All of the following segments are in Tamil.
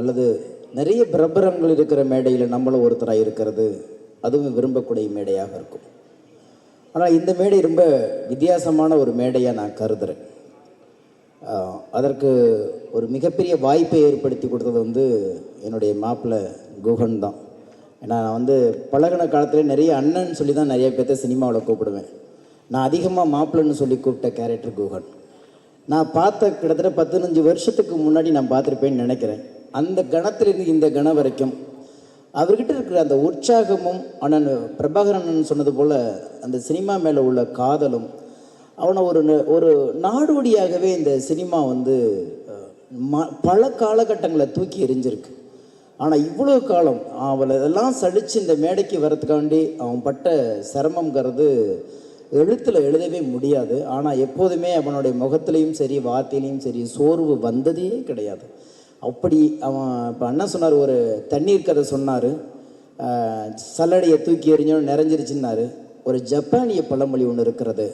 அல்லது நிறைய பிரபரங்கள் இருக்கிற மேடையில் நம்மளும் ஒருத்தராக இருக்கிறது அதுவும் விரும்பக்கூடிய மேடையாக இருக்கும். ஆனால் இந்த மேடை ரொம்ப வித்தியாசமான ஒரு மேடையாக நான் கருதுகிறேன். அதற்கு ஒரு மிகப்பெரிய வாய்ப்பை ஏற்படுத்தி கொடுத்தது என்னுடைய மாப்பிள்ளை குகன் தான். ஏன்னா நான் பழகின காலத்தில் நிறைய அண்ணன் சொல்லி தான் நிறைய பேர்த்த சினிமாவில் கூப்பிடுவேன். நான் அதிகமாக மாப்பிள்ளைன்னு சொல்லி கூப்பிட்ட கேரக்டர் குகன். நான் பார்த்த கிட்டத்தட்ட 15 வருஷத்துக்கு முன்னாடி நான் பார்த்துருப்பேன்னு நினைக்கிறேன். அந்த கணத்திலிருந்து இந்த கணம் வரைக்கும் அவர்கிட்ட இருக்கிற அந்த உற்சாகமும் அண்ணன் பிரபாகரன் சொன்னது போல் அந்த சினிமா மேலே உள்ள காதலும் அவனை ஒரு நாடோடியாகவே இந்த சினிமா பல காலகட்டங்களை தூக்கி எறிஞ்சிருக்கு. ஆனால் இவ்வளோ காலம் அவளை இதெல்லாம் சலித்து இந்த மேடைக்கு வரத்துக்காண்டி அவன் பட்ட சிரமங்கிறது எழுத்தில் எழுதவே முடியாது. ஆனால் எப்போதுமே அவனுடைய முகத்துலேயும் சரி வார்த்தையிலையும் சரி சோர்வு வந்ததே கிடையாது. அப்படி அவன் இப்போ அண்ணன் சொன்னார், ஒரு தண்ணீர் கதை சொன்னார், சல்லடையை தூக்கி எறிஞ்சோன்னு நிறைஞ்சிருச்சுன்னாரு. ஒரு ஜப்பானிய பழமொழி ஒன்று இருக்கிறது,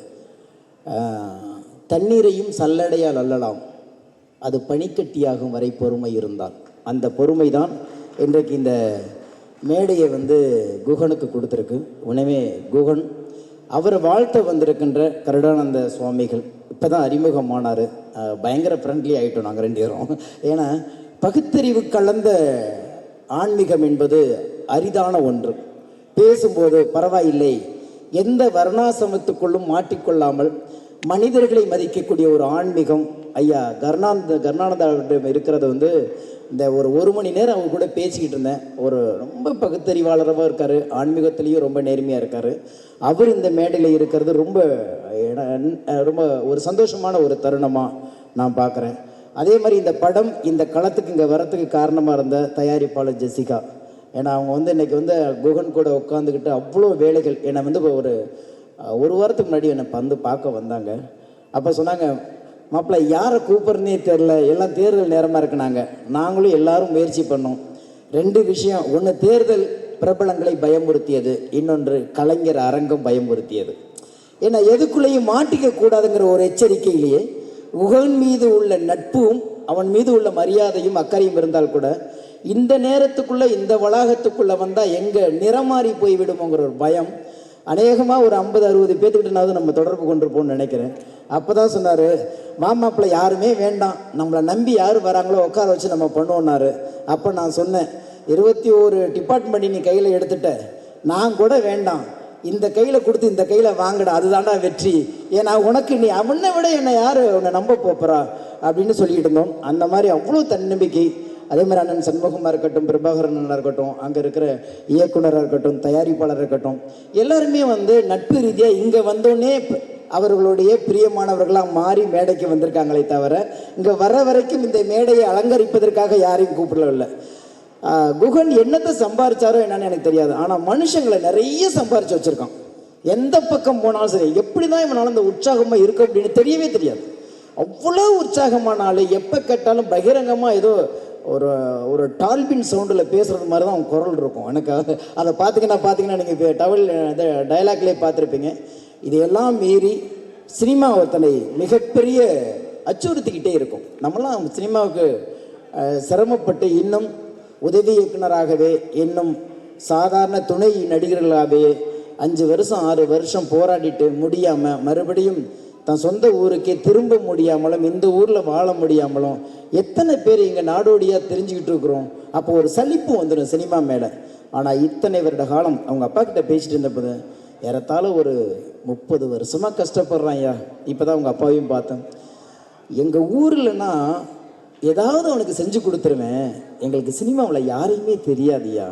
தண்ணீரையும் சல்லடையால் அள்ளலாம், அது பனிக்கட்டியாகும் வரை பொறுமை இருந்தால். அந்த பொறுமை தான் இன்றைக்கு இந்த மேடையை குகனுக்கு கொடுத்துருக்கு. உடனே குகன் அவரை வாழ்த்த வந்திருக்கின்ற கருடானந்த சுவாமிகள் இப்போ தான் அறிமுகமானார். பயங்கர ஃப்ரெண்ட்லி ஆகிட்டோம் நாங்கள் 2 பேரும். ஏன்னா பகுத்தறிவு கலந்த ஆன்மீகம் என்பது அரிதான ஒன்று. பேசும்போது பரவாயில்லை, எந்த வர்ணாசிரமத்துக்குள்ளும் மாட்டிக்கொள்ளாமல் மனிதர்களை மதிக்கக்கூடிய ஒரு ஆன்மீகம் ஐயா கருணானந்தம் இருக்கிறது இந்த ஒரு மணி நேரம் அவங்க கூட பேசிக்கிட்டு இருந்தேன். ஒரு ரொம்ப பகுத்தறிவாளராகவும் இருக்கார், ஆன்மீகத்திலையும் ரொம்ப நேர்மையாக இருக்கார். அவர் இந்த மேடையில் இருக்கிறது ரொம்ப ரொம்ப ஒரு சந்தோஷமான ஒரு தருணமாக நான் பார்க்குறேன். அதே மாதிரி இந்த படம் இந்த களத்துக்கு இங்கே வரத்துக்கு காரணமாக இருந்த தயாரிப்பாளர் ஜெசிகா. ஏன்னா அவங்க இன்றைக்கி குகன் கூட உட்காந்துக்கிட்டு அவ்வளோ வேலைகள். என்னை ஒரு வாரத்துக்கு முன்னாடி என்னை பார்க்க வந்தாங்க. அப்போ சொன்னாங்க, மாப்பிள்ளை யாரை கூப்பிட்றனே தெரில, எல்லாம் தேர்தல் நேரமாக இருக்குனாங்க. நாங்களும் எல்லாரும் முயற்சி பண்ணோம். 2 விஷயம், ஒன்று தேர்தல் பிரபலங்களை பயமுறுத்தியது, இன்னொன்று கலைஞர் அரங்கம் பயமுறுத்தியது. ஏன்னா எதுக்குள்ளேயும் மாட்டிக்க கூடாதுங்கிற ஒரு எச்சரிக்கையிலேயே குகன் மீது உள்ள நட்பும் அவன் மீது உள்ள மரியாதையும் அக்கறையும் இருந்தால் கூட இந்த நேரத்துக்குள்ளே இந்த வளாகத்துக்குள்ளே வந்தால் எங்கே நிறமாறி போய்விடுமோங்கிற ஒரு பயம் அநேகமாக ஒரு 50-60 பேர்த்துக்கிட்டனாவது நம்ம தொடர்பு கொண்டிருப்போம்னு நினைக்கிறேன். அப்போ தான் சொன்னார், மாமாப்பிள்ளை யாருமே வேண்டாம், நம்மளை நம்பி யார் வராங்களோ உட்கார வச்சு நம்ம பண்ணுவோன்னாரு. அப்போ நான் சொன்னேன், 21 டிபார்ட்மெண்ட் நீ கையில் எடுத்துட்ட, நான் கூட வேண்டாம், இந்த கையில் கொடுத்து இந்த கையில் வாங்கடா, அதுதான்டா வெற்றி. ஏன்னா உனக்கு நீ அவனை விட என்னை யார் உன்னை நம்ப போப்பறா அப்படின்னு சொல்லிக்கிட்டு இருந்தோம். அந்த மாதிரி அவ்வளோ தன்னம்பிக்கை. அதே மாதிரி அண்ணன் சண்முகமாக இருக்கட்டும், பிரபாகரனாக இருக்கட்டும், அங்கே இருக்கிற இயக்குனராக இருக்கட்டும், தயாரிப்பாளராக இருக்கட்டும், எல்லாருமே நட்பு ரீதியாக இங்கே வந்தோடனே அவர்களுடைய பிரியமானவர்களாக மாறி மேடைக்கு வந்திருக்காங்களே தவிர இங்கே வர வரைக்கும் இந்த மேடையை அலங்கரிப்பதற்காக யாரையும் கூப்பிடவில்லை. குகன் என்னத்தை சம்பாரிச்சாரோ என்னன்னு எனக்கு தெரியாது, ஆனால் மனுஷங்களை நிறைய சம்பாரிச்சு வச்சுருக்கான். எந்த பக்கம் போனாலும் சரி, எப்படி தான் இவனால இந்த உற்சாகமாக இருக்கும் அப்படின்னு தெரியவே தெரியாது. அவ்வளோ உற்சாகமான ஆள். எப்போ கேட்டாலும் பகிரங்கமாக ஏதோ ஒரு டால்பின் சவுண்டில் பேசுகிறது மாதிரி தான் அவன் குரல் இருக்கும். எனக்கு அதை பார்த்தீங்கன்னா நீங்கள் இப்போ டயலாக்லேயே பார்த்துருப்பீங்க. இதையெல்லாம் மீறி சினிமா ஒருத்தனை மிகப்பெரிய அச்சுறுத்திக்கிட்டே இருக்கும். நம்மளாம் சினிமாவுக்கு சிரமப்பட்டு இன்னும் உதவி இயக்குனராகவே, இன்னும் சாதாரண துணை நடிகர்களாகவே 5 வருஷம் 6 வருஷம் போராடிட்டு முடியாமல் மறுபடியும் தன் சொந்த ஊருக்கே திரும்ப முடியாமலும் இந்த ஊரில் வாழ முடியாமலும் எத்தனை பேர் இங்கே நாடோடியாக தெரிஞ்சுக்கிட்டு இருக்கிறோம். அப்போ ஒரு சலிப்பு வந்துடும் சினிமா மேலே. ஆனால் இத்தனை வருட காலம் அவங்க அப்பா கிட்ட பேசிட்டு இருந்தபோது ஏறத்தாழ ஒரு 30 வருஷமாக கஷ்டப்படுறான் ஐயா. இப்போ தான் அவங்க அப்பாவையும் பார்த்தேன். எங்கள் ஊர்லன்னா ஏதாவது அவனுக்கு செஞ்சு கொடுத்துருவேன், எங்களுக்கு சினிமாவில் யாரையுமே தெரியாதுயா.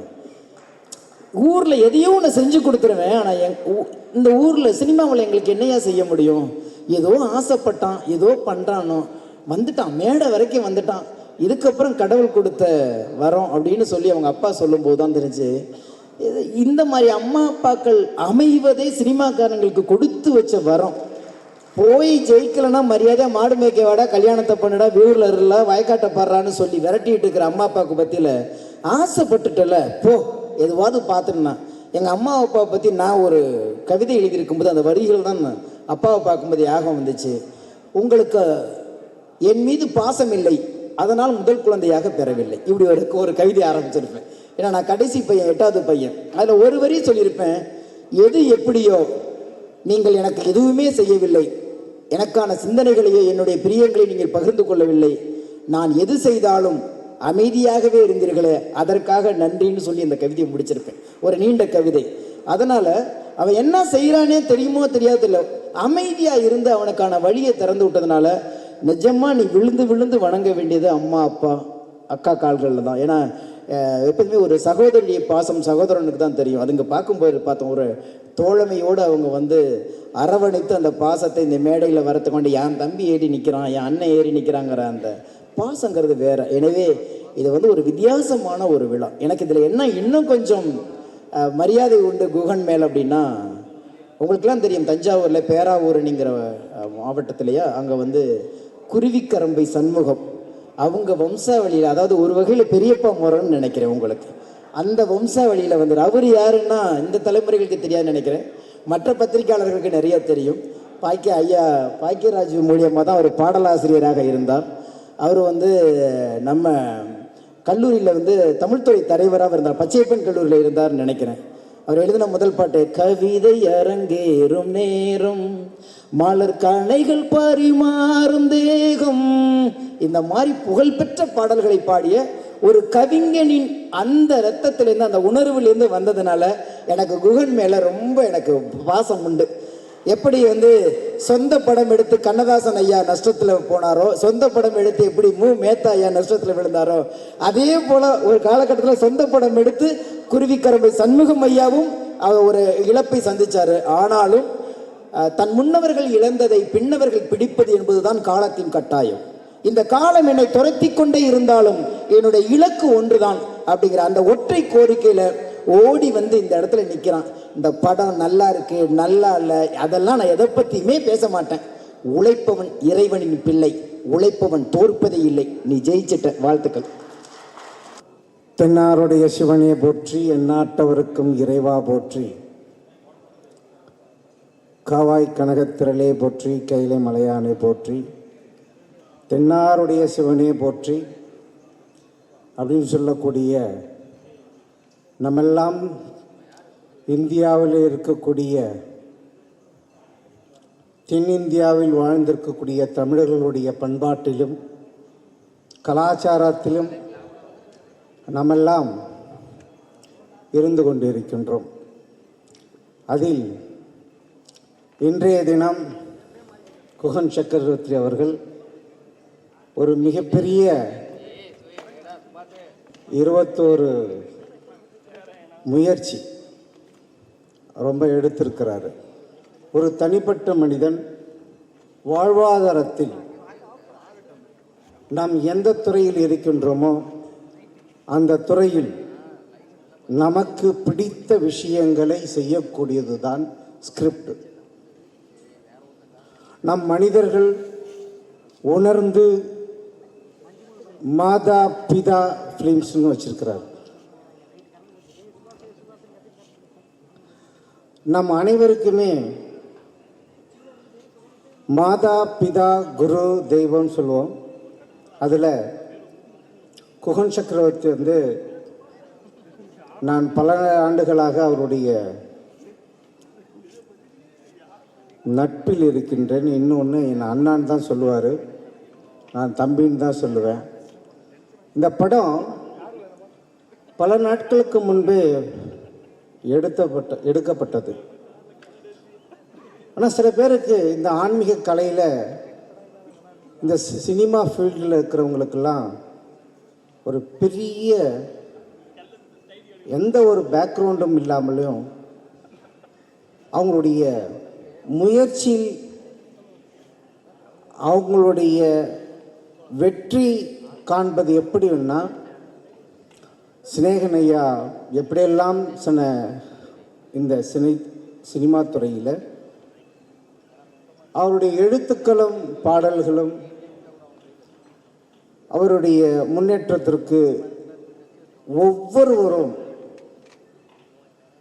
ஊரில் எதையோ ஒன்று செஞ்சு கொடுத்துருவேன், ஆனால் இந்த ஊரில் சினிமாவில் எங்களுக்கு என்னையா செய்ய முடியும்? ஏதோ ஆசைப்பட்டான், ஏதோ பண்ணுறானோ, வந்துட்டான், மேடை வரைக்கும் வந்துட்டான், இதுக்கப்புறம் கடவுள் கொடுத்த வரோம் அப்படின்னு சொல்லி அவங்க அப்பா சொல்லும்போது தான் தெரிஞ்சு இந்த மாதிரி அம்மா அப்பாக்கள் அமைவதே சினிமாக்காரங்களுக்கு கொடுத்து வச்ச வரம். போய் ஜெயிக்கலைன்னா மரியாதையாக மாடு மேய்க்க வாடா, கல்யாணத்தை பண்ணுடா, வீரில் இருல, வயக்காட்டை பாடுறான்னு சொல்லி விரட்டிட்டு இருக்கிற அம்மா அப்பாவுக்கு பற்றியில் ஆசைப்பட்டுட்டல போ எதுவாவது பார்த்துன்னா. எங்கள் அம்மா அப்பாவை பற்றி நான் ஒரு கவிதை எழுதியிருக்கும்போது அந்த வரிகள் தான் அப்பாவை பார்க்கும்போது யாகம் வந்துச்சு. உங்களுக்கு என் மீது பாசம் இல்லை, அதனால் முதல் குழந்தையாக பெறவில்லை. இப்படி ஒரு கவிதை ஆரம்பிச்சிருப்பேன். ஏன்னா நான் கடைசி பையன், 8வது பையன். அதில் ஒரு வரி சொல்லியிருப்பேன், எது எப்படியோ நீங்கள் எனக்கு எதுவுமே செய்யவில்லை, எனக்கான சிந்தனைகளையோ என்னுடைய பிரியங்களை நீங்கள் பகிர்ந்து கொள்ளவில்லை, நான் எது செய்தாலும் அமைதியாகவே இருந்தீர்களே, அதற்காக நன்றின்னு சொல்லி அந்த கவிதையை முடிச்சிருப்பேன். ஒரு நீண்ட கவிதை. அதனால் அவன் என்ன செய்கிறானே தெரியுமோ தெரியாதில்லை, அமைதியாக இருந்து அவனுக்கான வழியை திறந்து விட்டதுனால நிஜமாக நீ விழுந்து விழுந்து வணங்க வேண்டியது அம்மா அப்பா அக்கா கால்களில் தான். ஏன்னா எப்போதுமே ஒரு சகோதரியை பாசம் சகோதரனுக்கு தான் தெரியும். அதுங்க பார்க்கும்போது பார்த்தோம், ஒரு தோழமையோடு அவங்க அரவணைத்து அந்த பாசத்தை இந்த மேடையில் வரத்து கொண்டு என் தம்பி ஏறி நிற்கிறான், என் அண்ணன் ஏறி நிற்கிறாங்கிற அந்த பாசங்கிறது வேறு. எனவே இது ஒரு வித்தியாசமான ஒரு விழா. எனக்கு இதில் என்ன இன்னும் கொஞ்சம் மரியாதை உண்டு குகன் மேல் அப்படின்னா, உங்களுக்கெல்லாம் தெரியும் தஞ்சாவூரில் பேராவூரணிங்கிற மாவட்டத்திலேயே அங்கே குருவிக்கரம்பை சண்முகம் அவங்க வம்சாவளியில், அதாவது ஒரு வகையில் பெரியப்பா முறைன்னு நினைக்கிறேன் உங்களுக்கு, அந்த வம்சாவளியில் அவர் யாருன்னா இந்த தலைமுறைகளுக்கு தெரியாதுன்னு நினைக்கிறேன், மற்ற பத்திரிகையாளர்களுக்கு நிறைய தெரியும். ஐயா பாக்கியராஜ் மூலியமாக தான் அவர் பாடலாசிரியராக இருந்தார். அவர் நம்ம கல்லூரியில் தமிழ்துறை தலைவராக இருந்தார், பச்சையப்பன் கல்லூரியில் இருந்தார்னு நினைக்கிறேன். அவர் எழுதின முதல் பாட்டு, கவிதை அரங்கேறும் நேரம் மலர் கணைகள் பரிமாறும் தேகம், இந்த மாதிரி புகழ்பெற்ற பாடல்களை பாடிய ஒரு கவிஞனின் அந்த ரத்தத்திலேருந்து அந்த உணர்வுலேருந்து வந்ததுனால எனக்கு குகன் மேலே ரொம்ப எனக்கு பாசம் உண்டு. எப்படி சொந்த படம் எடுத்து கண்ணதாசன் ஐயா நஷ்டத்தில் போனாரோ, சொந்த படம் எடுத்து எப்படி மேத்தா ஐயா நஷ்டத்தில் விழுந்தாரோ, அதே போல் ஒரு காலகட்டத்தில் சொந்த படம் எடுத்து குருவிக்கரம்பை சண்முகம் ஐயாவும் ஒரு இழப்பை சந்தித்தார். ஆனாலும் தன் முன்னவர்கள் இழந்ததை பின்னவர்கள் பிடிப்பது என்பதுதான் காலத்தின் கட்டாயம். இந்த காலம் என்னை துரத்தி கொண்டே இருந்தாலும் என்னுடைய இலக்கு ஒன்றுதான் அப்படிங்கிற அந்த ஒற்றை கோரிக்கையில் ஓடி இந்த இடத்துல நிற்கிறான். இந்த படம் நல்லா இருக்கு நல்லா இல்லை அதெல்லாம் நான் எதை பற்றியுமே பேச மாட்டேன். உழைப்பவன் இறைவனின் பிள்ளை, உழைப்பவன் தோற்பதே இல்லை, நீ ஜெயிச்சிட்ட, வாழ்த்துக்கள். தென்னாருடைய சிவனே போற்றி, எந்நாட்டவருக்கும் இறைவா போற்றி, காவாய் கனகத்திரளே போற்றி, கைலை மலையானே போற்றி, தென்னாருடைய சிவனே போற்றி அப்படின்னு சொல்லக்கூடிய நம்மெல்லாம் இந்தியாவில் இருக்கக்கூடிய தென்னிந்தியாவில் வாழ்ந்திருக்கக்கூடிய தமிழர்களுடைய பண்பாட்டிலும் கலாச்சாரத்திலும் நம்மெல்லாம் இருந்து கொண்டிருக்கின்றோம். அதில் இன்றைய தினம் குகன் சக்கரவர்த்தி அவர்கள் ஒரு மிகப்பெரிய 21 முயற்சி ரொம்ப எடுத்திருக்கிறாரு. ஒரு தனிப்பட்ட மனிதன் வாழ்வாதாரத்தில் நாம் எந்த துறையில் இருக்கின்றோமோ அந்த துறையில் நமக்கு பிடித்த விஷயங்களை செய்யக்கூடியதுதான் ஸ்கிரிப்ட். நம் மனிதர்கள் உணர்ந்து மாதா பிதா ஃபிலிம்ஸ்னு வச்சிருக்கிறார். நம் அனைவருக்குமே மாதா பிதா குரு தெய்வம் சொல்லுவோம். அதில் குகன் சக்கரவர்த்தி நான் பல ஆண்டுகளாக அவருடைய நட்பில் இருக்கின்றேன். இன்னொன்று என் அண்ணான்னு தான் சொல்லுவார், நான் தம்பின்னு தான் சொல்லுவேன். இந்த படம் பல நாட்களுக்கு முன்பு எடுக்கப்பட்டது. ஆனால் சில பேருக்கு இந்த ஆன்மீக கலையில் இந்த சினிமா ஃபீல்டில் இருக்கிறவங்களுக்கெல்லாம் ஒரு பெரிய எந்த ஒரு பேக்ரவுண்டும் இல்லாமலும் அவங்களுடைய முயற்சியில் அவங்களுடைய வெற்றி காண்பது எப்படின்னா, சிநேகன் ஐயா எப்படியெல்லாம் சொன்ன இந்த சினிமா துறையில் அவருடைய எழுத்துக்களும் பாடல்களும் அவருடைய முன்னேற்றத்திற்கு ஒவ்வொருவரும்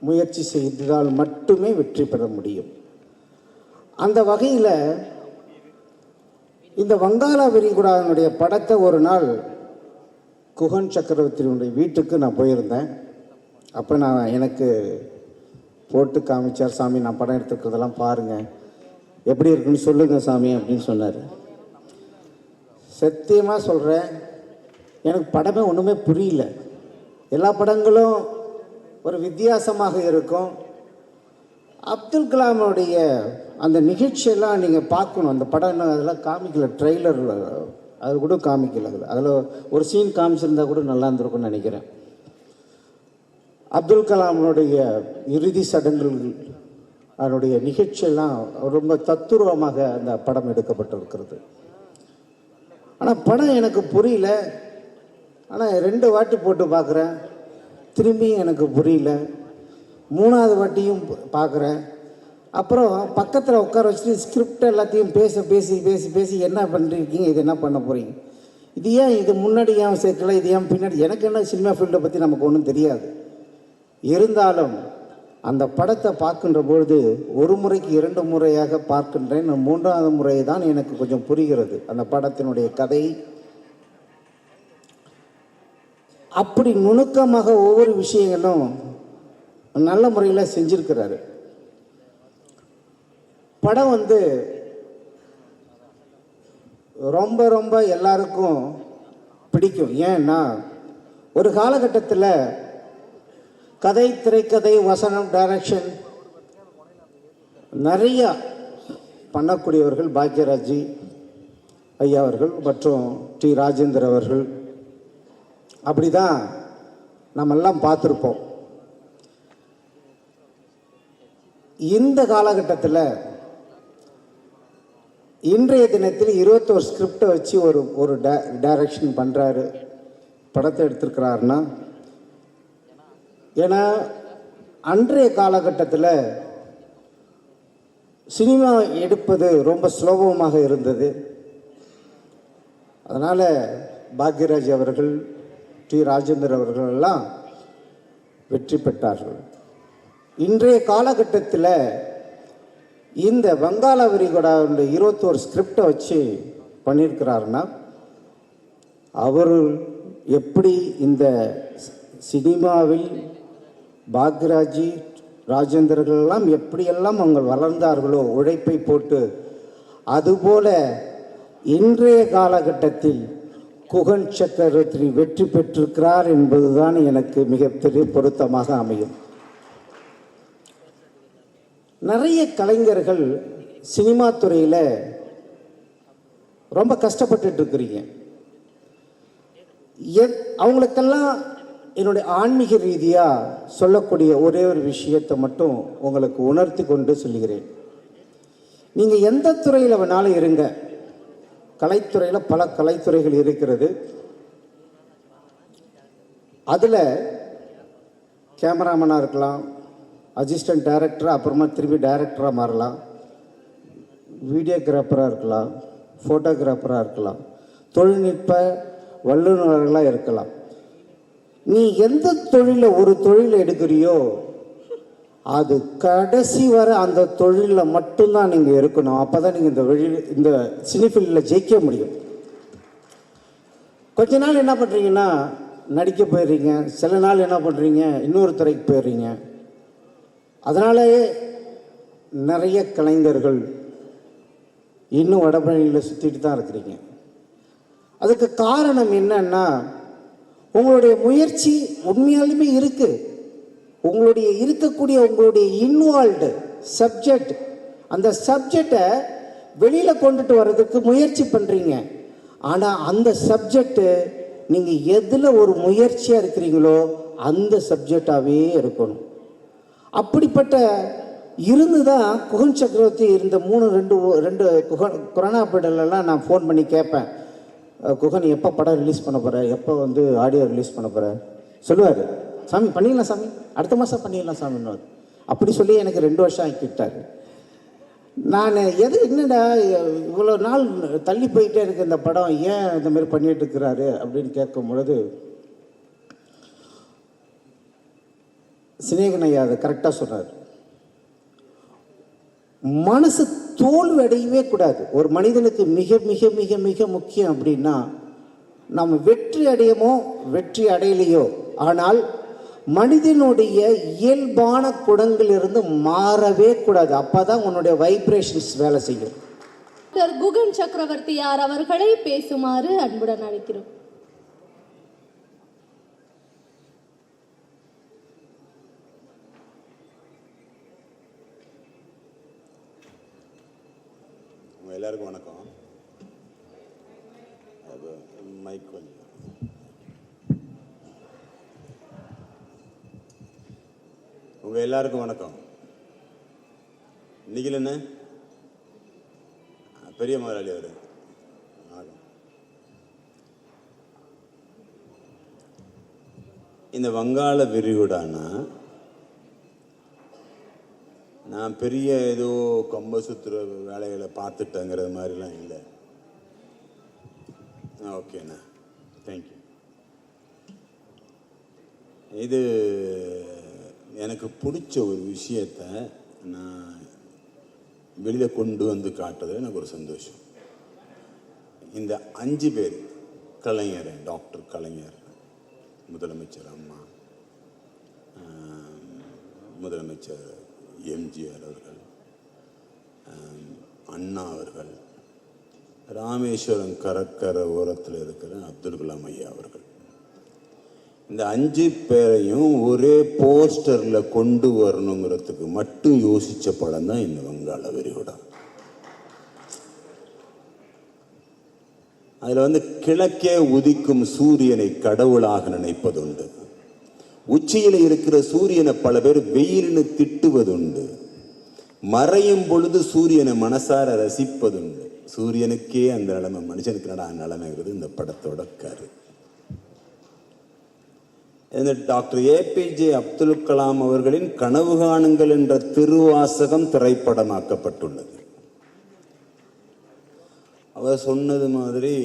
முயற்சி செய்தால் மட்டுமே வெற்றி பெற முடியும். அந்த வகையில் இந்த வங்காள விரிகுடாவினுடைய படத்தை ஒரு நாள் குகன் சக்கரவர்த்தியினுடைய வீட்டுக்கு நான் போயிருந்தேன். அப்போ எனக்கு போட்டு காமிச்சார். சாமி, நான் படம் எடுத்துக்கிறதெல்லாம் பாருங்கள், எப்படி இருக்குன்னு சொல்லுங்கள் சாமி அப்படின்னு சொன்னார். சத்தியமாக சொல்கிறேன், எனக்கு படமே ஒன்றுமே புரியல. எல்லா படங்களும் ஒரு வித்தியாசமாக இருக்கும். அப்துல் கலாமுடைய அந்த நிகழ்ச்சியெல்லாம் நீங்கள் பார்க்கணும். அந்த படம் இன்னும் அதெல்லாம் காமிக்கல, ட்ரெய்லரில் அது கூட காமிக்கல. அதில் ஒரு சீன் காமிச்சிருந்தா கூட நல்லா இருந்திருக்கும்னு நினைக்கிறேன். அப்துல் கலாமுடைய இறுதி சடங்குகள் அதனுடைய நிகழ்ச்சியெல்லாம் ரொம்ப தத்துரூபமாக அந்த படம் எடுக்கப்பட்டிருக்கிறது. ஆனால் படம் எனக்கு புரியல. ஆனால் 2 வாட்டி போட்டு பார்க்குறேன், திரும்பியும் எனக்கு புரியல. 3வது வாட்டியும் பார்க்குறேன். அப்புறம் பக்கத்தில் உட்கார வச்சுட்டு ஸ்கிரிப்ட் எல்லாத்தையும் பேசி என்ன பண்ணிருக்கீங்க, இது என்ன பண்ண போகிறீங்க, இது ஏன் இது முன்னாடி ஏன் சேர்க்கல, இது ஏன் பின்னாடி. எனக்கு என்ன சினிமா ஃபீல்டை பற்றி நமக்கு ஒன்றும் தெரியாது. இருந்தாலும் அந்த படத்தை பார்க்கின்ற பொழுது 1 முறைக்கு 2 முறையாக பார்க்கின்றேன். 3வது முறை தான் எனக்கு கொஞ்சம் புரிகிறது அந்த படத்தினுடைய கதை. அப்படி நுணுக்கமாக ஒவ்வொரு விஷயங்களும் நல்ல முறையில் செஞ்சிருக்கிறாரு. படம் ரொம்ப ரொம்ப எல்லாருக்கும் பிடிக்கும். ஏன்னா ஒரு காலகட்டத்தில் கதை, திரைக்கதை, வசனம், டைரக்ஷன் நிறைய பண்ணக்கூடியவர்கள் பாக்யராஜ் ஐயா அவர்கள் மற்றும் டி ராஜேந்தர் அவர்கள். அப்படி தான் நம்மெல்லாம் பார்த்துருப்போம். இந்த காலகட்டத்தில் இன்றைய தினத்தில் 21 ஸ்கிரிப்டை வச்சு ஒரு டைரக்ஷன் பண்ணுறாரு, படத்தை எடுத்திருக்கிறாருன்னா. ஏன்னா அன்றைய காலகட்டத்தில் சினிமா எடுப்பது ரொம்ப சுலபமாக இருந்தது. அதனால் பாக்யராஜ் அவர்கள், டி ராஜேந்தர் அவர்கள் எல்லாம் வெற்றி பெற்றார்கள். இன்றைய காலகட்டத்தில் இந்த வங்காள விரிகுடாவுடைய 21 ஸ்கிரிப்டை வச்சு பண்ணியிருக்கிறாருன்னா, அவர் எப்படி இந்த சினிமாவில் பாக்யராஜ், ராஜேந்தர்கள் எல்லாம் எப்படியெல்லாம் அவங்க வளர்ந்தார்களோ உழைப்பை போட்டு, அதுபோல இன்றைய காலகட்டத்தில் குகன் சக்கரவர்த்தி வெற்றி பெற்றிருக்கிறார் என்பதுதான் எனக்கு மிகப்பெரிய பொருத்தமாக அமையும். நிறைய கலைஞர்கள் சினிமா துறையில் ரொம்ப கஷ்டப்பட்டு இருக்கிறீங்க. அவங்களுக்கெல்லாம் என்னுடைய ஆன்மீக ரீதியாக சொல்லக்கூடிய ஒரே ஒரு விஷயத்தை மட்டும் உங்களுக்கு உணர்த்தி கொண்டு சொல்லுகிறேன். நீங்கள் எந்த துறையில் வேணாலும் இருங்க, கலைத்துறையில் பல கலைத்துறைகள் இருக்கிறது. அதில் கேமராமேனாக இருக்கலாம், அசிஸ்டன்ட் டைரக்டராக, அப்புறமா திரும்பி டைரக்டராக மாறலாம், வீடியோகிராஃபராக இருக்கலாம், ஃபோட்டோகிராஃபராக இருக்கலாம், தொழில்நுட்ப வல்லுநர்களாக இருக்கலாம். நீ எந்த தொழிலில் ஒரு தொழிலை எடுக்கிறியோ அது கடைசி வரை அந்த தொழிலில் மட்டும்தான் நீங்கள் இருக்கணும். அப்போ தான் நீங்கள் இந்த சினிஃபீல்டில் ஜெயிக்க முடியும். கொஞ்ச நாள் என்ன பண்ணுறீங்கன்னா நடிக்க போயிடுறீங்க, சில நாள் என்ன பண்ணுறீங்க இன்னொரு துறைக்கு போயிடுறீங்க. அதனாலேயே நிறைய கலைஞர்கள் இன்னும் வடபழனியில் சுற்றிட்டு தான் இருக்கிறீங்க. அதுக்கு காரணம் என்னன்னா, உங்களுடைய முயற்சி உண்மையாலுமே இருக்குது. உங்களுடைய இருக்கக்கூடிய உங்களுடைய இன்வால்வ்டு சப்ஜெக்ட், அந்த சப்ஜெக்டை வெளியில் கொண்டுட்டு வர்றதுக்கு முயற்சி பண்ணுறீங்க. ஆனால் அந்த சப்ஜெக்டு நீங்கள் எதில் ஒரு முயற்சியாக இருக்கிறீங்களோ அந்த சப்ஜெக்டாகவே இருக்கணும். அப்படிப்பட்ட இருந்து தான் குகன் சக்கரவர்த்தி இருந்த 2 கொரோனா பீரியட்லலாம் நான் ஃபோன் பண்ணி கேட்பேன், குகன் எப்போ படம் ரிலீஸ் பண்ண போகிற, எப்போ ஆடியோ ரிலீஸ் பண்ண போகிற சொல்லுவார். சாமி பண்ணிடலாம் சாமி, அடுத்த மாதம் பண்ணிடலாம் சாமின்னு. அப்படி சொல்லி எனக்கு 2 வருஷம் ஆக்கிட்டார். நான் என்னடா இவ்வளோ நாள் தள்ளி போயிட்டே இருக்கு இந்த படம், ஏன் இந்த மாதிரி பண்ணிட்டு இருக்கிறாரு அப்படின்னு கேட்கும் பொழுது சினேகன் ஐயா அதை கரெக்டாக சொன்னார். மனசு தோல்வி அடையவே கூடாது. ஒரு மனிதனுக்கு மிக மிக மிக மிக முக்கியம் அப்படின்னா, நம்ம வெற்றி அடையமோ வெற்றி அடையலையோ, ஆனால் மனிதனுடைய இயல்பான குணங்களிலிருந்து மாறவே கூடாது. அப்பதான் உன்னுடைய வைப்ரேஷன்ஸ் வேலை செய்யும். டாக்டர் குகன் சக்கரவர்த்தியார் அவர்களை பேசுமாறு அன்புடன் அழைக்கிறோம். எல்லாருக்கும் வணக்கம். மைக் கொஞ்சம். உங்க எல்லாருக்கும் வணக்கம். இன்னைக்கு என்ன பெரிய முதலாளி அவரு வணக்கம். இந்த வங்காள விரிகுடானா நான் பெரிய ஏதோ கம்ப சுத்துற வேலைகளை பார்த்துட்டேங்கிறது மாதிரிலாம் இல்லை. ஓகேண்ணா, தேங்க்யூ. இது எனக்கு பிடிச்ச ஒரு விஷயத்தை நான் வெளியில் கொண்டு வந்து காட்டுறது எனக்கு ஒரு சந்தோஷம். இந்த 5 பேர், கலைஞர், டாக்டர் கலைஞர், முதலமைச்சர் அம்மா, முதலமைச்சர் எம்ஜிஆர் அவர்கள், அண்ணா அவர்கள், ராமேஸ்வரம் கடற்கரை ஓரத்தில் இருக்கிற அப்துல் கலாம் ஐயா அவர்கள், இந்த 5 பேரையும் ஒரே போஸ்டரில் கொண்டு வரணுங்கிறதுக்கு மட்டும் யோசித்த படம் தான் இந்த வங்காள விரிகுடா. அதில் கிழக்கே உதிக்கும் சூரியனை கடவுளாக நினைப்பதுண்டு. உச்சியில் இருக்கிற சூரியனை பல பேர் வெயில்னு திட்டுவதுண்டு. மறையும் பொழுது சூரியனை மனசார ரசிப்பதுண்டு. சூரியனுக்கே அந்த நிலைமை, மனுஷனுக்கு நிலைமைங்கிறது இந்த படத்தோட கரு. இந்த டாக்டர் ஏபிஜே அப்துல் கலாம் அவர்களின் கனவு காணுங்கள் என்ற திருவாசகம் திரைப்படமாக்கப்பட்டுள்ளது. அவர் சொன்னது மாதிரி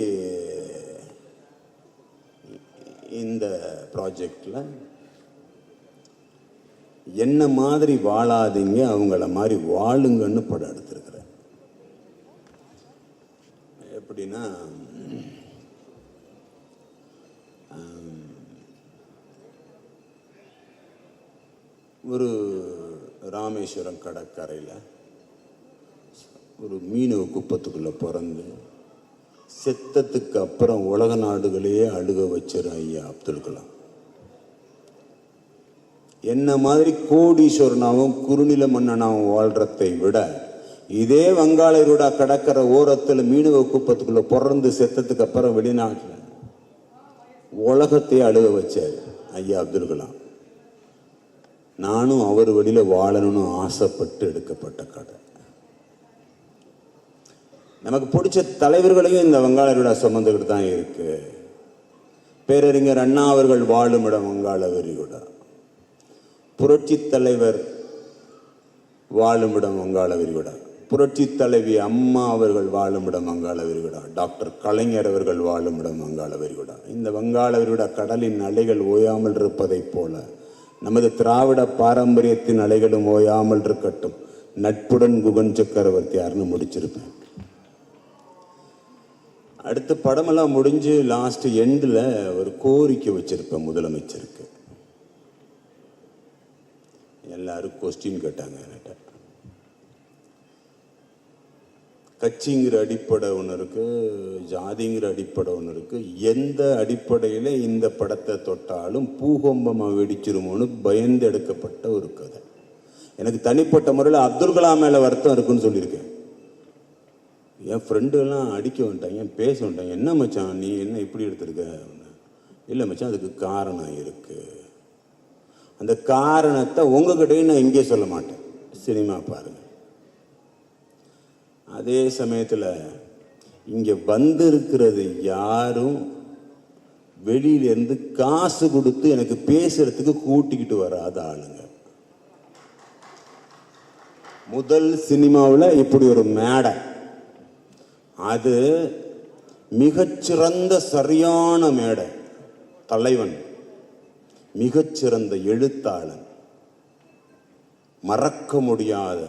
இந்த ப்ராஜெக்ட்ல என்ன மாதிரி வாழாதீங்க, அவங்கள மாதிரி வாழுங்கன்னு படம் எடுத்திருக்கிறேன். எப்படின்னா, ஒரு ராமேஸ்வரம் கடற்கரையில் ஒரு மீனவ குப்பத்துக்குள்ளே பிறந்து செத்தத்துக்கு அப்புறம் உலக நாடுகளையே அழுக வச்சார் ஐயா அப்துல் கலாம். என்ன மாதிரி கோடீஸ்வரனாவும் குறுநில மன்னனாவும் வாழ்றதை விட இதே வங்காள விரிகுடா கடற்கரை ஓரத்தில் மீனவ குப்பத்துக்குள்ள பிறந்து செத்ததுக்கு அப்புறம் வெளிநாட்டில் உலகத்தையே அழுக வச்சார் ஐயா அப்துல் கலாம். நானும் அவர் வழியில வாழணும்னு ஆசைப்பட்டு எடுக்கப்பட்ட கதை. நமக்கு பிடிச்ச தலைவர்களையும் இந்த வங்காள விரிகுடா சுமந்துக்கிட்டு தான் இருக்கு. பேரறிஞர் அண்ணா அவர்கள் வாழும் இடம் வங்காள விரிகுடா. புரட்சி தலைவர் வாழும் இடம் வங்காள விரிகுடா. புரட்சி தலைவி அம்மா அவர்கள் வாழும் இடம் வங்காள விரிகுடா. டாக்டர் கலைஞர் அவர்கள் வாழும் இடம் வங்காள விரிகுடா. இந்த வங்காள விரிகுடா கடலின் அலைகள் ஓயாமல் இருப்பதைப் போல நமது திராவிட பாரம்பரியத்தின் அலைகளும் ஓயாமல் இருக்கட்டும். நட்புடன் குகன் சக்கரவர்த்தியார்னு முடிச்சிருப்பேன். அடுத்த படமெல்லாம் முடிஞ்சு லாஸ்ட் எண்டில் ஒரு கோரிக்கை வச்சிருப்பேன் முதலமைச்சருக்கு. எல்லாரும் கொஸ்டின் கேட்டாங்க என்கிட்ட. கட்சிங்கிற அடிப்படை ஒன்று இருக்கு, ஜாதிங்கிற அடிப்படை ஒன்று இருக்கு. எந்த அடிப்படையில் இந்த படத்தை தொட்டாலும் பூகம்பமாக வெடிச்சிருமோன்னு பயந்து எடுக்கப்பட்ட ஒரு கதை. எனக்கு தனிப்பட்ட முறையில் அப்துல் கலாம் மேலே வருத்தம் இருக்குன்னு சொல்லியிருக்கேன். என் ஃப்ரெண்டுலாம் அடிக்க வந்துட்டாங்க, பேச வந்துட்டாங்க. என்ன மச்சான் நீ என்ன இப்படி எடுத்திருக்க? இல்லை மச்சான், அதுக்கு காரணம் இருக்கு. அந்த காரணத்தை உங்ககிட்டையும் நான் இங்கே சொல்ல மாட்டேன், சினிமா பாருங்க. அதே சமயத்தில் இங்கே வந்திருக்கிறது யாரும் வெளியிலேருந்து காசு கொடுத்து எனக்கு பேசுறதுக்கு கூட்டிக்கிட்டு வராத ஆளுங்க. முதல் சினிமாவில் இப்படி ஒரு மேடை, அது மிகச்சிறந்த சரியான மேடை. தலைவன் மிகச்சிறந்த எழுத்தாளன், மறக்க முடியாத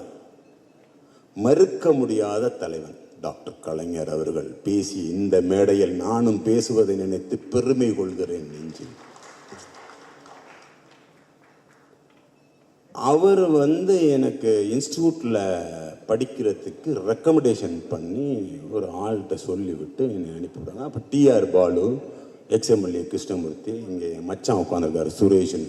மறுக்க முடியாத தலைவன் டாக்டர் கலைஞர் அவர்கள் பேசி இந்த மேடையில் நானும் பேசுவதை நினைத்து பெருமை கொள்கிறேன் நெஞ்சில். அவர் எனக்கு இன்ஸ்டியூட்டில் படிக்கிறதுக்கு ரெக்கமெண்டேஷன் பண்ணி ஒரு ஆள்கிட்ட சொல்லிவிட்டு என்னை அனுப்பிவிட்டாங்க. அப்போ டிஆர் பாலு, எக்ஸ்எம்எல்ஏ கிருஷ்ணமூர்த்தி, இங்கே மச்சான் உட்காந்துருக்காரு சுரேஷன்,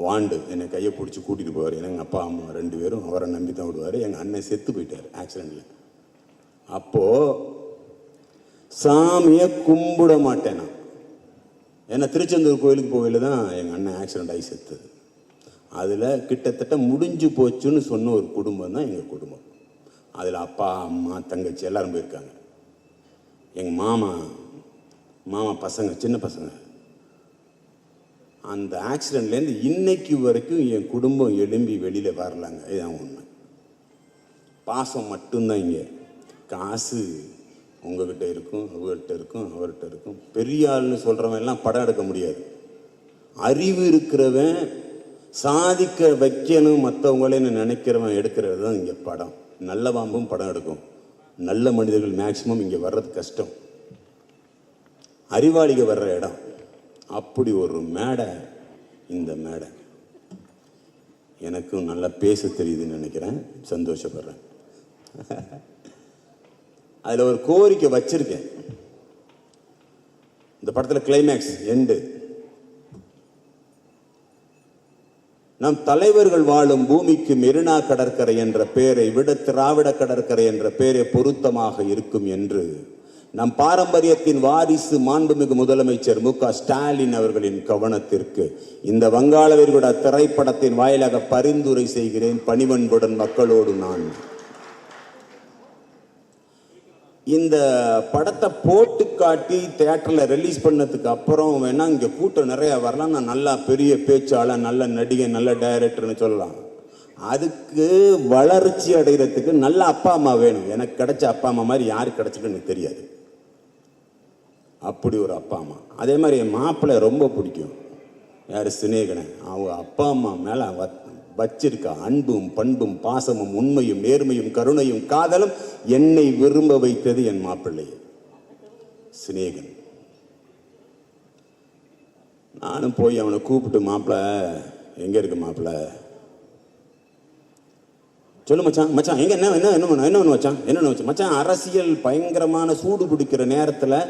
வாண்டு என்னை கையை பிடிச்சி கூட்டிகிட்டு போவார். எங்கள் அப்பா அம்மா 2 பேரும் அவரை நம்பி தான் விடுவார். எங்கள் அண்ணன் செத்து போயிட்டார் ஆக்சிடெண்ட்டில். அப்போது சாமியை கும்பிட மாட்டேன் நான். ஏன்னா திருச்செந்தூர் கோயிலுக்கு போகையில் தான் எங்கள் அண்ணன் ஆக்சிடெண்ட் ஆகி செத்துது. அதில் கிட்டத்தட்ட முடிஞ்சு போச்சுன்னு சொன்ன ஒரு குடும்பம் தான் எங்கள் குடும்பம். அதில் அப்பா அம்மா தங்கச்சி எல்லாரும் போயிருக்காங்க. எங்கள் மாமா பசங்க, சின்ன பசங்க. அந்த ஆக்சிடெண்ட்லேருந்து இன்னைக்கு வரைக்கும் என் குடும்பம் எழும்பி வெளியில் வரலாங்க. இதுதான் உண்மை. பாசம் மட்டும்தான் இங்கே. காசு உங்ககிட்ட இருக்கும், அவர்கிட்ட இருக்கும், அவர்கிட்ட இருக்கும். பெரிய ஆள்னு சொல்கிறவன் எல்லாம் படம் எடுக்க முடியாது. அறிவு இருக்கிறவன், சாதிக்க வைக்கணும் மற்றவங்களேன்னு நினைக்கிறவன் எடுக்கிறது தான் இங்கே படம். நல்ல பாம்பும் படம் எடுக்கும். நல்ல மனிதர்கள் மேக்சிமம் இங்கே வர்றது கஷ்டம். அறிவாளிக வர்ற இடம். அப்படி ஒரு மேடை இந்த மேடை. எனக்கும் நல்லா பேச தெரியுதுன்னு நினைக்கிறேன், சந்தோஷப்படுறேன். அதில் ஒரு கோரிக்கை வச்சிருக்கேன். இந்த படத்தில் கிளைமேக்ஸ் எண்டு, நம் தலைவர்கள் வாழும் பூமிக்கு மெரினா கடற்கரை என்ற பெயரை விட திராவிட கடற்கரை என்ற பெயரை பொருத்தமாக இருக்கும் என்று நம் பாரம்பரியத்தின் வாரிசு மாண்புமிகு முதலமைச்சர் மு.க. ஸ்டாலின் அவர்களின் கவனத்திற்கு இந்த வங்காள விரிகுடா திரைப்படத்தின் வாயிலாக பரிந்துரை செய்கிறேன். பணிவன்புடன் மக்களோடு நான். இந்த படத்தை போட்டு காட்டி தியேட்டரில் ரிலீஸ் பண்ணதுக்கு அப்புறம் வேணா இங்கே கூட்டம் நிறையா வரலாம். நான் நல்லா பெரிய பேச்சாளர், நல்ல நடிகை, நல்ல டைரக்டர்னு சொல்லலாம். அதுக்கு வளர்ச்சி அடைகிறதுக்கு நல்ல அப்பா அம்மா வேணும். எனக்கு கிடைச்ச அப்பா அம்மா மாதிரி யாருக்கு கிடைச்சிட்டு எனக்கு தெரியாது. அப்படி ஒரு அப்பா அம்மா. அதே மாதிரி என் மாப்பிள்ளை ரொம்ப பிடிக்கும். யார்? சினேகனன். அவங்க அப்பா அம்மா மேலே வச்சிருக்க அன்பும் பண்பும் பாசமும் உண்மையும் நேர்மையும் கருணையும் காதலும் என்னை விரும்ப வைத்தது என் மாப்பிள்ளை சினேகன். நானும் போய் அவனை கூப்பிட்டு, மாப்பிள்ளை எங்கே இருக்கு மாப்பிள்ளை? சொல்லு மச்சான். மச்சான் எங்க என்ன வச்சான்? என்னென்ன வச்சான் மச்சான்? அரசியல் பயங்கரமான சூடு பிடிக்கிற நேரத்தில்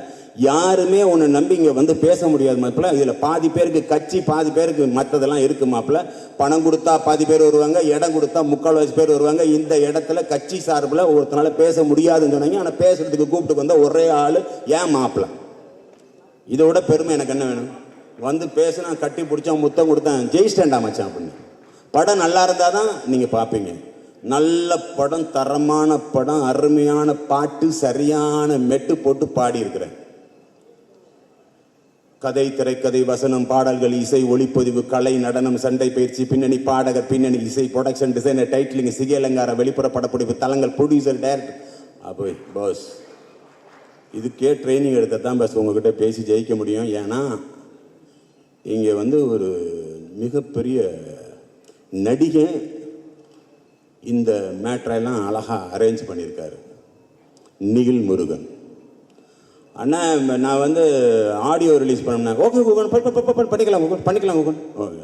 யாருமே உன்னை நம்பி இங்கே வந்து பேச முடியாது மாப்பிள்ள. இதில் பாதி பேருக்கு கட்சி, பாதி பேருக்கு மற்றதெல்லாம் இருக்கு மாப்பிள்ள. பணம் கொடுத்தா பாதி பேர் வருவாங்க, இடம் கொடுத்தா 3/4 பேர் வருவாங்க. இந்த இடத்துல கட்சி சார்பில் ஒருத்தனால பேச முடியாதுன்னு சொன்னாங்க. ஆனால் பேசுறதுக்கு கூப்பிட்டு வந்த ஒரே ஆள் ஏன் மாப்பிள்ள. இதோட பெருமை எனக்கு என்ன வேணும்? வந்து பேசினா கட்டி பிடிச்சான், முத்தம் கொடுத்தான், ஜெயிஸ்டேண்டா மச்சான் அப்படின்னு. படம் நல்லா இருந்தால் தான் நீங்கள் பார்ப்பீங்க. நல்ல படம், தரமான படம், அருமையான பாட்டு, சரியான மெட்டு போட்டு பாடி இருக்கிறேன். கதை, திரைக்கதை, வசனம், பாடல்கள், இசை, ஒளிப்பதிவு, கலை, நடனம், சண்டை பயிற்சி, பின்னணி பாடகர், பின்னணி இசை, ப்ரொடக்ஷன் டிசைனர், டைட்டிலிங், சிகை அலங்காரம், வெளிப்புற படப்பிடிப்பு, தளங்கள், ப்ரொடியூசர், டைரக்டர். அப்போ பாஸ் இதுக்கே ட்ரைனிங் எடுத்த தான் பஸ் உங்ககிட்ட பேசி ஜெயிக்க முடியும். ஏன்னா இங்கே ஒரு மிகப்பெரிய நடிகை இந்த மேட்ரெல்லாம் அழகாக அரேஞ்ச் பண்ணியிருக்காரு, நிகில் முருகன் அண்ணா. நான் ஆடியோ ரிலீஸ் பண்ணேன். ஓகே குகன், பண்ணிக்கலாம் குகன், பண்ணிக்கலாம் குகன். ஓகே,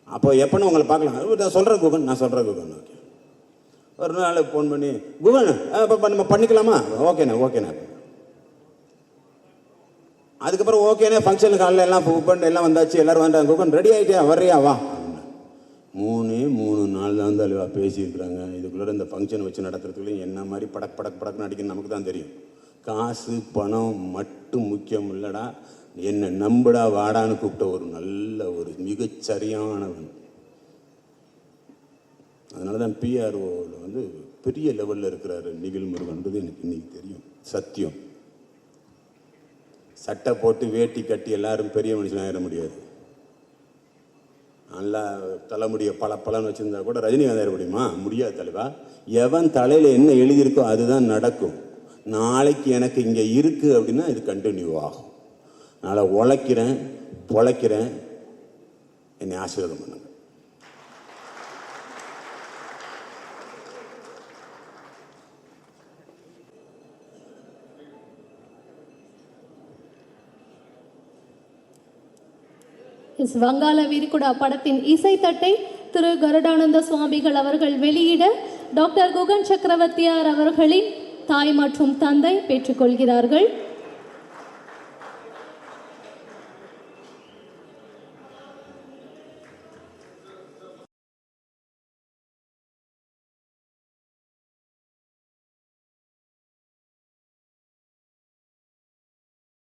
அப்போ எப்போன்னு உங்களை பார்க்கலாம். நான் சொல்கிறேன் குகன், நான் சொல்கிறேன் குகன். ஓகே. ஒரு நாள் ஃபோன் பண்ணி, குகன் நம்ம பண்ணிக்கலாமா? ஓகேண்ணா ஓகேண்ணா. அதுக்கப்புறம் ஓகேண்ணே, ஃபங்க்ஷனுக்கு காலையில் எல்லாம் புக் பண்ணி எல்லாம் வந்தாச்சு, எல்லோரும் வந்தாங்க. குகன் ரெடி ஆகிட்டியா, வர்றியா வா. 3 நாள் தான் தலைவா பேசியிருக்கிறாங்க. இதுக்குள்ளே இந்த ஃபங்க்ஷன் வச்சு நடத்துறதுக்குள்ளே என்ன மாதிரி படக்கு நடிக்கணும் நமக்கு தான் தெரியும். காசு பணம் மட்டும் முக்கியம் இல்லைடா, என்னை நம்படா வாடான்னு கூப்பிட்ட ஒரு நல்ல ஒரு மிகச்சரியானவன். அதனால தான் பிஆர்ஓவில் பெரிய லெவலில் இருக்கிறாரு நிகில் முருகன்றது எனக்கு இன்னைக்கு தெரியும். சத்தியம். சட்டை போட்டு வேட்டி கட்டி எல்லாரும் பெரிய மனுஷன் ஆயிட முடியாது. நல்லா தலைமுடியை பலன்னு வச்சுருந்தா கூட ரஜினிகாந்த் ஆயிட முடியுமா? முடியாது தலைவா. எவன் தலையில் என்ன எழுதியிருக்கோ அதுதான் நடக்கும். நாளைக்கு எனக்கு இங்கே இருக்குது அப்படின்னா இது கண்டினியூ ஆகும். அதனால் உழைக்கிறேன், பொழைக்கிறேன், என்னை ஆசீர்வாதம் பண்ணுங்க. வங்காள விரிகுடா படத்தின் இசைத்தட்டை திரு கருடானந்த சுவாமிகள் அவர்கள் வெளியிட டாக்டர் குகன் சக்கரவர்த்தியார் அவர்களின் தாய் மற்றும் தந்தை பெற்றுக்கொள்கிறார்கள்.